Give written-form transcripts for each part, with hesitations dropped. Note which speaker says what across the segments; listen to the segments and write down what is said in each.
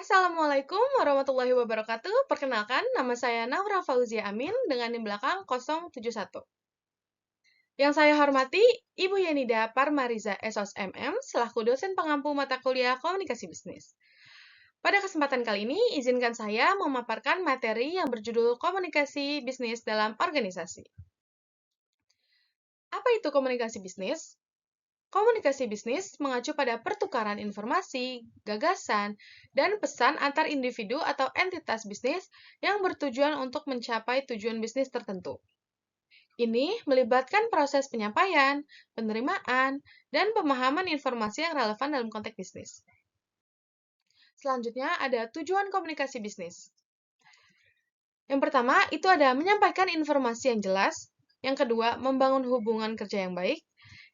Speaker 1: Assalamualaikum warahmatullahi wabarakatuh. Perkenalkan, nama saya Naura Fauzia Amin dengan NIM belakang 071. Yang saya hormati, Ibu Yenida Parmariza SOS MM selaku dosen pengampu mata kuliah Komunikasi Bisnis. Pada kesempatan kali ini, izinkan saya memaparkan materi yang berjudul Komunikasi Bisnis dalam Organisasi. Apa itu komunikasi bisnis? Komunikasi bisnis mengacu pada pertukaran informasi, gagasan, dan pesan antar individu atau entitas bisnis yang bertujuan untuk mencapai tujuan bisnis tertentu. Ini melibatkan proses penyampaian, penerimaan, dan pemahaman informasi yang relevan dalam konteks bisnis. Selanjutnya ada tujuan komunikasi bisnis. Yang pertama, itu ada menyampaikan informasi yang jelas. Yang kedua, membangun hubungan kerja yang baik.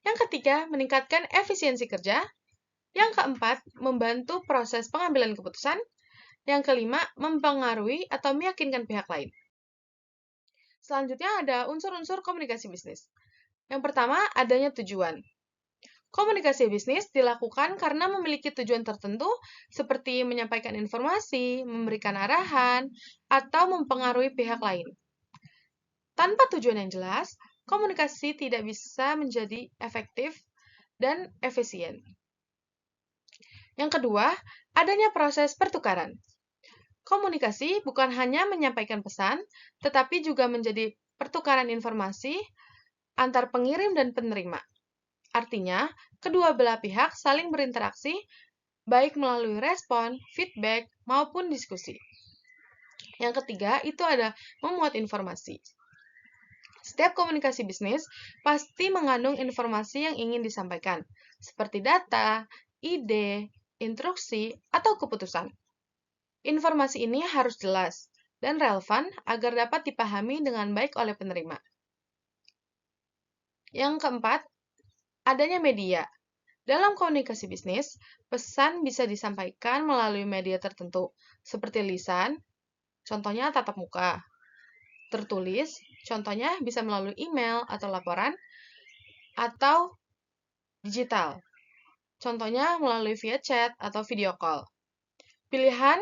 Speaker 1: Yang ketiga, meningkatkan efisiensi kerja. Yang keempat, membantu proses pengambilan keputusan. Yang kelima, mempengaruhi atau meyakinkan pihak lain. Selanjutnya ada unsur-unsur komunikasi bisnis. Yang pertama, adanya tujuan. Komunikasi bisnis dilakukan karena memiliki tujuan tertentu seperti menyampaikan informasi, memberikan arahan, atau mempengaruhi pihak lain. Tanpa tujuan yang jelas, komunikasi tidak bisa menjadi efektif dan efisien. Yang kedua, adanya proses pertukaran. Komunikasi bukan hanya menyampaikan pesan, tetapi juga menjadi pertukaran informasi antar pengirim dan penerima. Artinya, kedua belah pihak saling berinteraksi, baik melalui respon, feedback, maupun diskusi. Yang ketiga, itu ada memuat informasi. Setiap komunikasi bisnis pasti mengandung informasi yang ingin disampaikan, seperti data, ide, instruksi, atau keputusan. Informasi ini harus jelas dan relevan agar dapat dipahami dengan baik oleh penerima. Yang keempat, adanya media. Dalam komunikasi bisnis, pesan bisa disampaikan melalui media tertentu, seperti lisan, contohnya tatap muka, tertulis, contohnya bisa melalui email atau laporan, atau digital, contohnya melalui via chat atau video call. Pilihan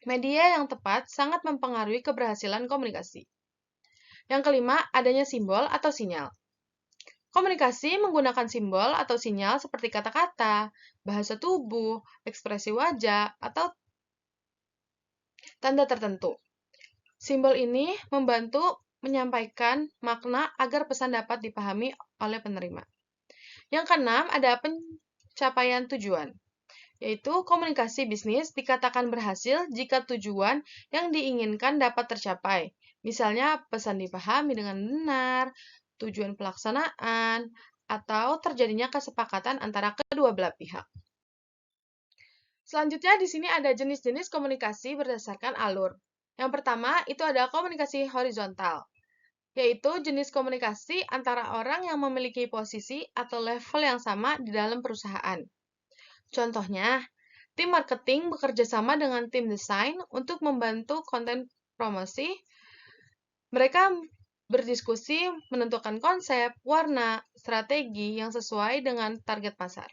Speaker 1: media yang tepat sangat mempengaruhi keberhasilan komunikasi. Yang kelima, adanya simbol atau sinyal. Komunikasi menggunakan simbol atau sinyal seperti kata-kata, bahasa tubuh, ekspresi wajah, atau tanda tertentu. Simbol ini membantu menyampaikan makna agar pesan dapat dipahami oleh penerima. Yang keenam, ada pencapaian tujuan, yaitu komunikasi bisnis dikatakan berhasil jika tujuan yang diinginkan dapat tercapai. Misalnya, pesan dipahami dengan benar, tujuan pelaksanaan, atau terjadinya kesepakatan antara kedua belah pihak. Selanjutnya, di sini ada jenis-jenis komunikasi berdasarkan alur. Yang pertama, itu ada komunikasi horizontal, yaitu jenis komunikasi antara orang yang memiliki posisi atau level yang sama di dalam perusahaan. Contohnya, tim marketing bekerja sama dengan tim desain untuk membantu konten promosi. Mereka berdiskusi menentukan konsep, warna, strategi yang sesuai dengan target pasar.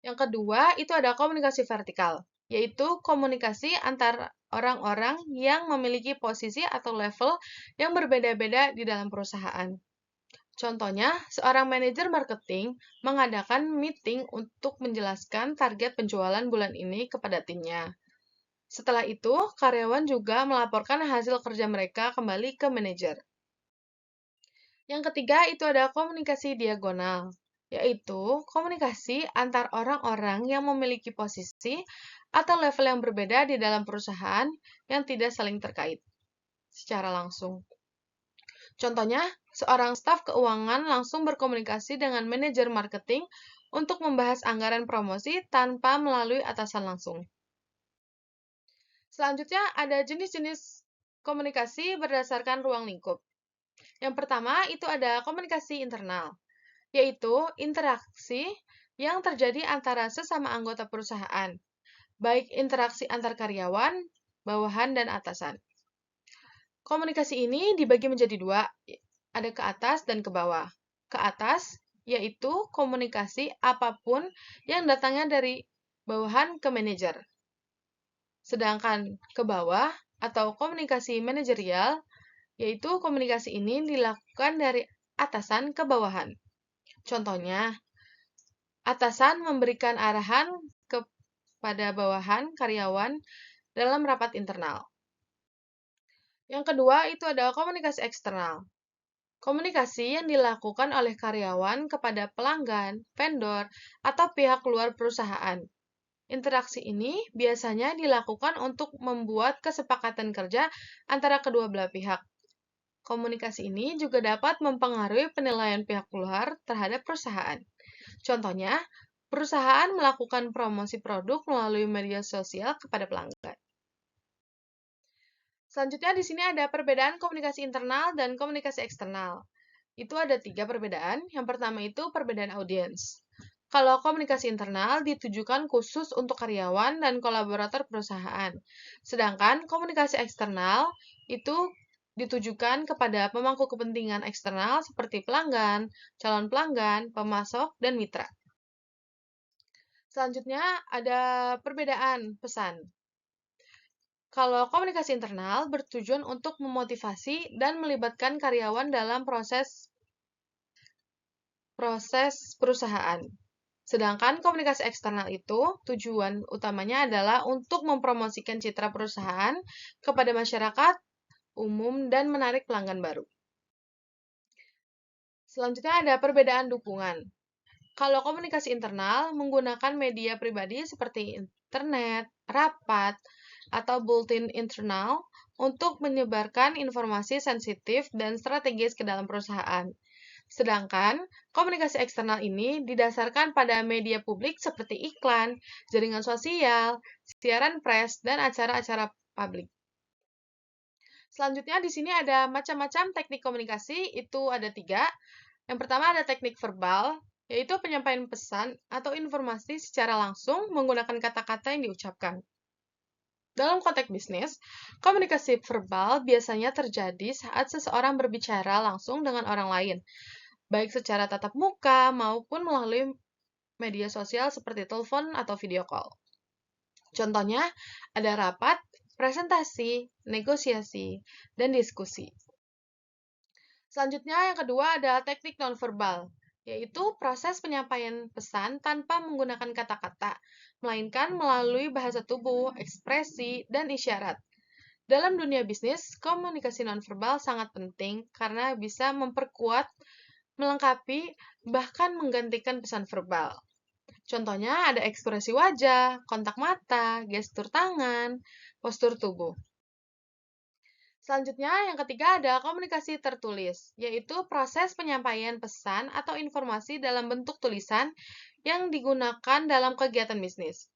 Speaker 1: Yang kedua, itu ada komunikasi vertikal, yaitu komunikasi antar orang-orang yang memiliki posisi atau level yang berbeda-beda di dalam perusahaan. Contohnya, seorang manajer marketing mengadakan meeting untuk menjelaskan target penjualan bulan ini kepada timnya. Setelah itu, karyawan juga melaporkan hasil kerja mereka kembali ke manajer. Yang ketiga, itu ada komunikasi diagonal, yaitu komunikasi antar orang-orang yang memiliki posisi atau level yang berbeda di dalam perusahaan yang tidak saling terkait secara langsung. Contohnya, seorang staf keuangan langsung berkomunikasi dengan manajer marketing untuk membahas anggaran promosi tanpa melalui atasan langsung. Selanjutnya, ada jenis-jenis komunikasi berdasarkan ruang lingkup. Yang pertama, itu ada komunikasi internal, yaitu interaksi yang terjadi antara sesama anggota perusahaan, baik interaksi antar karyawan, bawahan, dan atasan. Komunikasi ini dibagi menjadi dua, ada ke atas dan ke bawah. Ke atas, yaitu komunikasi apapun yang datangnya dari bawahan ke manajer. Sedangkan ke bawah atau komunikasi manajerial, yaitu komunikasi ini dilakukan dari atasan ke bawahan. Contohnya, atasan memberikan arahan kepada bawahan karyawan dalam rapat internal. Yang kedua itu adalah komunikasi eksternal. Komunikasi yang dilakukan oleh karyawan kepada pelanggan, vendor, atau pihak luar perusahaan. Interaksi ini biasanya dilakukan untuk membuat kesepakatan kerja antara kedua belah pihak. Komunikasi ini juga dapat mempengaruhi penilaian pihak luar terhadap perusahaan. Contohnya, perusahaan melakukan promosi produk melalui media sosial kepada pelanggan. Selanjutnya di sini ada perbedaan komunikasi internal dan komunikasi eksternal. Itu ada 3 perbedaan. Yang pertama itu perbedaan audiens. Kalau komunikasi internal ditujukan khusus untuk karyawan dan kolaborator perusahaan. Sedangkan komunikasi eksternal itu ditujukan kepada pemangku kepentingan eksternal seperti pelanggan, calon pelanggan, pemasok, dan mitra. Selanjutnya ada perbedaan pesan. Kalau komunikasi internal bertujuan untuk memotivasi dan melibatkan karyawan dalam proses perusahaan. Sedangkan komunikasi eksternal itu tujuan utamanya adalah untuk mempromosikan citra perusahaan kepada masyarakat umum dan menarik pelanggan baru. Selanjutnya ada perbedaan dukungan. Kalau komunikasi internal menggunakan media pribadi seperti internet, rapat, atau bulletin internal untuk menyebarkan informasi sensitif dan strategis ke dalam perusahaan. Sedangkan komunikasi eksternal ini didasarkan pada media publik seperti iklan, jaringan sosial, siaran pers, dan acara-acara publik. Selanjutnya di sini ada macam-macam teknik komunikasi, itu ada 3. Yang pertama ada teknik verbal, yaitu penyampaian pesan atau informasi secara langsung menggunakan kata-kata yang diucapkan. Dalam konteks bisnis, komunikasi verbal biasanya terjadi saat seseorang berbicara langsung dengan orang lain, baik secara tatap muka maupun melalui media sosial seperti telepon atau video call. Contohnya, ada rapat, presentasi, negosiasi, dan diskusi. Selanjutnya, yang kedua adalah teknik nonverbal, yaitu proses penyampaian pesan tanpa menggunakan kata-kata, melainkan melalui bahasa tubuh, ekspresi, dan isyarat. Dalam dunia bisnis, komunikasi nonverbal sangat penting karena bisa memperkuat, melengkapi, bahkan menggantikan pesan verbal. Contohnya ada ekspresi wajah, kontak mata, gestur tangan, postur tubuh. Selanjutnya, yang ketiga ada komunikasi tertulis, yaitu proses penyampaian pesan atau informasi dalam bentuk tulisan yang digunakan dalam kegiatan bisnis.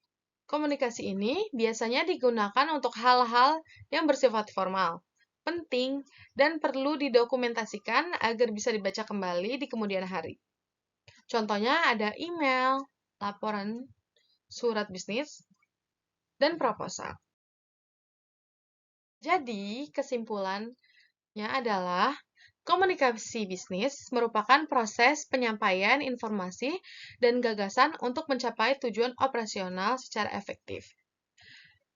Speaker 1: Komunikasi ini biasanya digunakan untuk hal-hal yang bersifat formal, penting, dan perlu didokumentasikan agar bisa dibaca kembali di kemudian hari. Contohnya ada email, laporan, surat bisnis, dan proposal. Jadi, kesimpulannya adalah komunikasi bisnis merupakan proses penyampaian informasi dan gagasan untuk mencapai tujuan operasional secara efektif.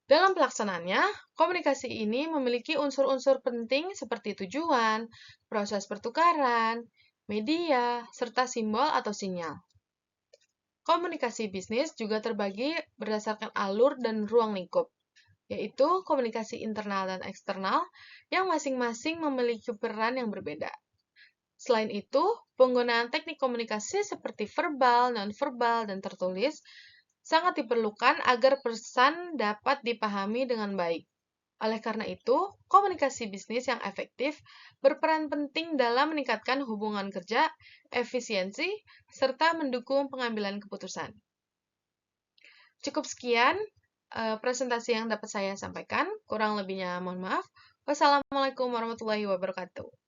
Speaker 1: Dalam pelaksanaannya, komunikasi ini memiliki unsur-unsur penting seperti tujuan, proses pertukaran, media, serta simbol atau sinyal. Komunikasi bisnis juga terbagi berdasarkan alur dan ruang lingkup, yaitu komunikasi internal dan eksternal yang masing-masing memiliki peran yang berbeda. Selain itu, penggunaan teknik komunikasi seperti verbal, nonverbal, dan tertulis sangat diperlukan agar pesan dapat dipahami dengan baik. Oleh karena itu, komunikasi bisnis yang efektif berperan penting dalam meningkatkan hubungan kerja, efisiensi, serta mendukung pengambilan keputusan. Cukup sekian presentasi yang dapat saya sampaikan. Kurang lebihnya mohon maaf. Wassalamualaikum warahmatullahi wabarakatuh.